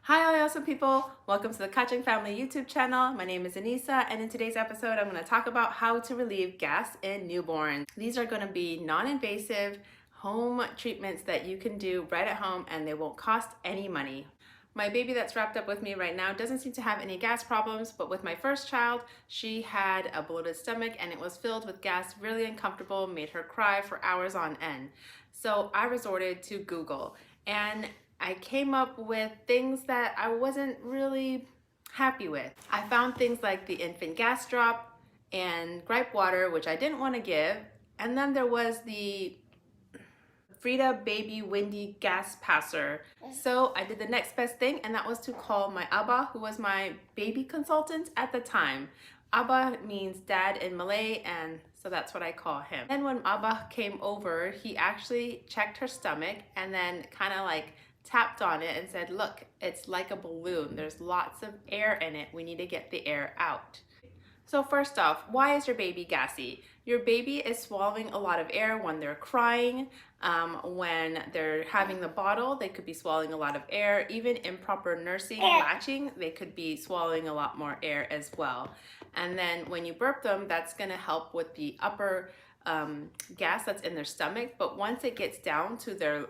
Hi, all you awesome people. Welcome to the Kaching Family YouTube channel. My name is Anissa, and in today's episode, I'm going to talk about how to relieve gas in newborns. These are going to be non-invasive home treatments that you can do right at home, and they won't cost any money. My baby that's wrapped up with me right now doesn't seem to have any gas problems, but with my first child, she had a bloated stomach and it was filled with gas, really uncomfortable, made her cry for hours on end. So I resorted to Google, and I came up with things that I wasn't really happy with. I found things like the infant gas drop and gripe water, which I didn't want to give. And then there was the Frida Baby Windy Gas Passer. So I did the next best thing, and that was to call my Abba, who was my baby consultant at the time. Abba means dad in Malay, and so that's what I call him. And when Abba came over, he actually checked her stomach and then kind of like tapped on it and said, look, it's like a balloon. There's lots of air in it. We need to get the air out. So first off, why is your baby gassy? Your baby is swallowing a lot of air when they're crying, when they're having the bottle, they could be swallowing a lot of air. Even improper nursing, latching, they could be swallowing a lot more air as well. And then when you burp them, that's gonna help with the upper gas that's in their stomach. But once it gets down to their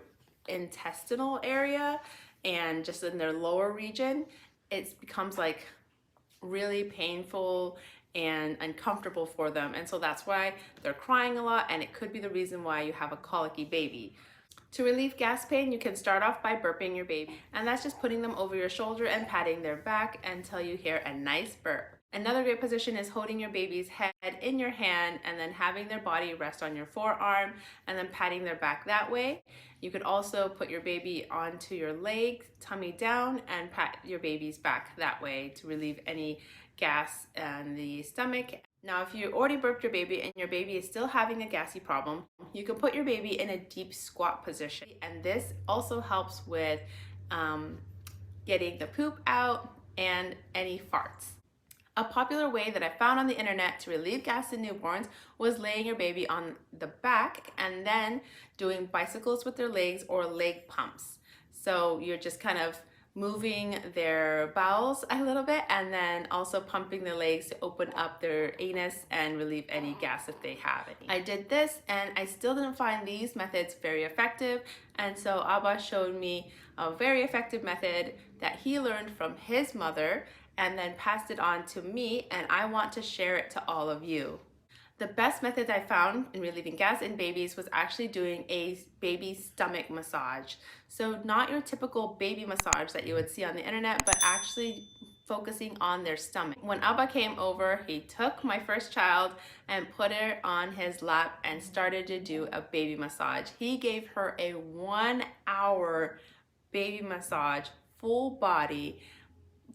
intestinal area and just in their lower region, it becomes like really painful and uncomfortable for them, and so that's why they're crying a lot, and it could be the reason why you have a colicky baby. To relieve gas pain, you can start off by burping your baby, and that's just putting them over your shoulder and patting their back until you hear a nice burp. Another great position is holding your baby's head in your hand and then having their body rest on your forearm and then patting their back that way. You could also put your baby onto your leg, tummy down, and pat your baby's back that way to relieve any gas in the stomach. Now, if you already burped your baby and your baby is still having a gassy problem, you can put your baby in a deep squat position. And this also helps with getting the poop out and any farts. A popular way that I found on the internet to relieve gas in newborns was laying your baby on the back and then doing bicycles with their legs or leg pumps. So you're just kind of moving their bowels a little bit and then also pumping their legs to open up their anus and relieve any gas if they have any. I did this and I still didn't find these methods very effective, and so Abba showed me a very effective method that he learned from his mother and then passed it on to me, and I want to share it to all of you. The best method I found in relieving gas in babies was actually doing a baby stomach massage. So not your typical baby massage that you would see on the internet, but actually focusing on their stomach. When Abba came over, he took my first child and put her on his lap and started to do a baby massage. He gave her a 1-hour baby massage, full body,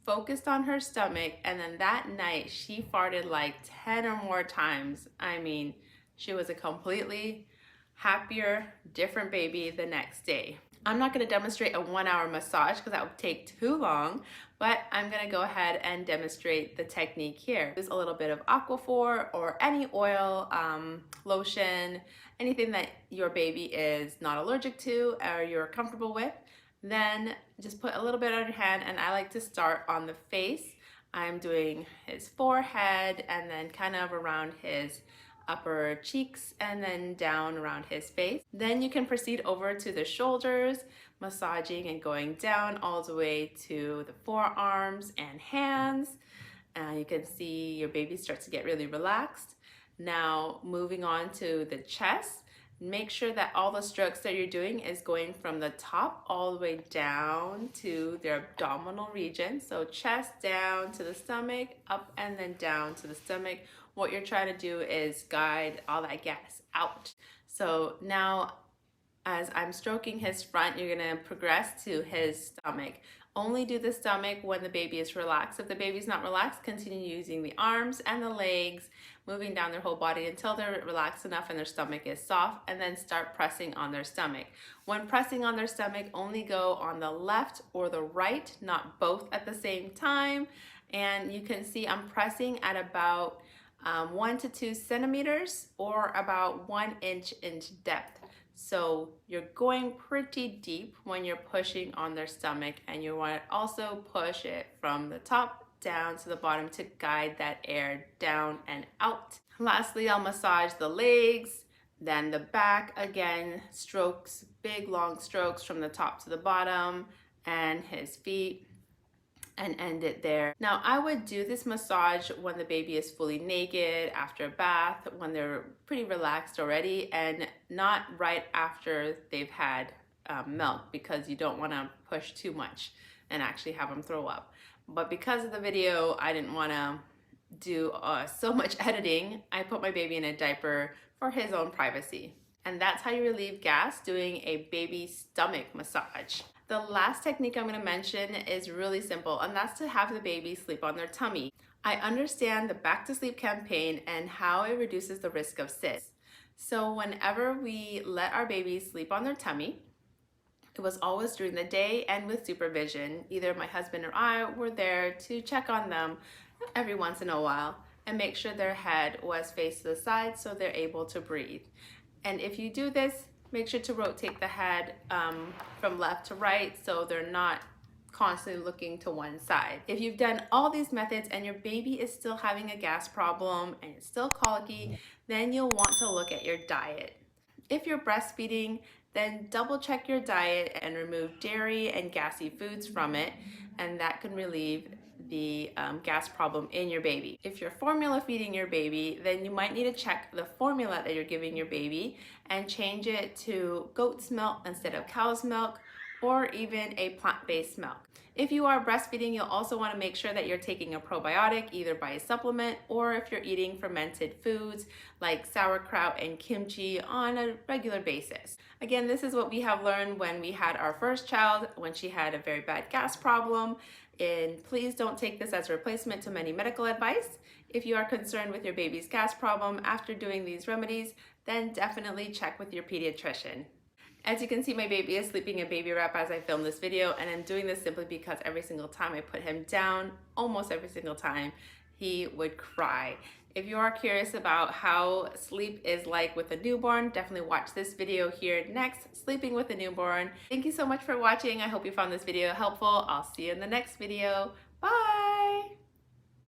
focused on her stomach, and then that night she farted like 10 or more times. I mean, she was a completely happier, different baby the next day. I'm not going to demonstrate a 1-hour massage because that would take too long, but I'm going to go ahead and demonstrate the technique here. Use a little bit of Aquaphor or any oil, lotion, anything that your baby is not allergic to or you're comfortable with. Then just put a little bit on your hand, and I like to start on the face. I'm doing his forehead and then kind of around his upper cheeks and then down around his face. Then you can proceed over to the shoulders, massaging and going down all the way to the forearms and hands. You can see your baby starts to get really relaxed. Now moving on to the chest. Make sure that all the strokes that you're doing is going from the top all the way down to their abdominal region. So chest down to the stomach, up and then down to the stomach. What you're trying to do is guide all that gas out. So now as I'm stroking his front, you're gonna progress to his stomach. Only do the stomach when the baby is relaxed. If the baby's not relaxed, continue using the arms and the legs, moving down their whole body until they're relaxed enough and their stomach is soft, and then start pressing on their stomach. When pressing on their stomach, only go on the left or the right, not both at the same time. And you can see I'm pressing at about 1 to 2 centimeters or about 1 inch in depth. So you're going pretty deep when you're pushing on their stomach, and you want to also push it from the top down to the bottom to guide that air down and out. Lastly, I'll massage the legs, then the back. Again, strokes, big long strokes from the top to the bottom, and his feet, and end it there. Now, I would do this massage when the baby is fully naked, after a bath, when they're pretty relaxed already, and not right after they've had milk, because you don't want to push too much and actually have them throw up. But because of the video, I didn't want to do so much editing. I put my baby in a diaper for his own privacy. And that's how you relieve gas, doing a baby stomach massage. The last technique I'm going to mention is really simple, and that's to have the baby sleep on their tummy. I understand the Back to Sleep campaign and how it reduces the risk of SIDS. So whenever we let our babies sleep on their tummy, it was always during the day and with supervision. Either my husband or I were there to check on them every once in a while and make sure their head was faced to the side so they're able to breathe. And if you do this, make sure to rotate the head from left to right so they're not constantly looking to one side. If you've done all these methods and your baby is still having a gas problem and it's still colicky, then you'll want to look at your diet. If you're breastfeeding, then double check your diet and remove dairy and gassy foods from it, and that can relieve the gas problem in your baby. If you're formula feeding your baby, then you might need to check the formula that you're giving your baby and change it to goat's milk instead of cow's milk, or even a plant-based milk. If you are breastfeeding, you'll also want to make sure that you're taking a probiotic either by a supplement, or if you're eating fermented foods like sauerkraut and kimchi on a regular basis. Again, this is what we have learned when we had our first child, when she had a very bad gas problem. And please don't take this as a replacement to many medical advice. If you are concerned with your baby's gas problem after doing these remedies, then definitely check with your pediatrician. As you can see, my baby is sleeping in baby wrap as I film this video, and I'm doing this simply because every single time I put him down, almost every single time, he would cry. If you are curious about how sleep is like with a newborn, definitely watch this video here next, Sleeping with a Newborn. Thank you so much for watching. I hope you found this video helpful. I'll see you in the next video. Bye!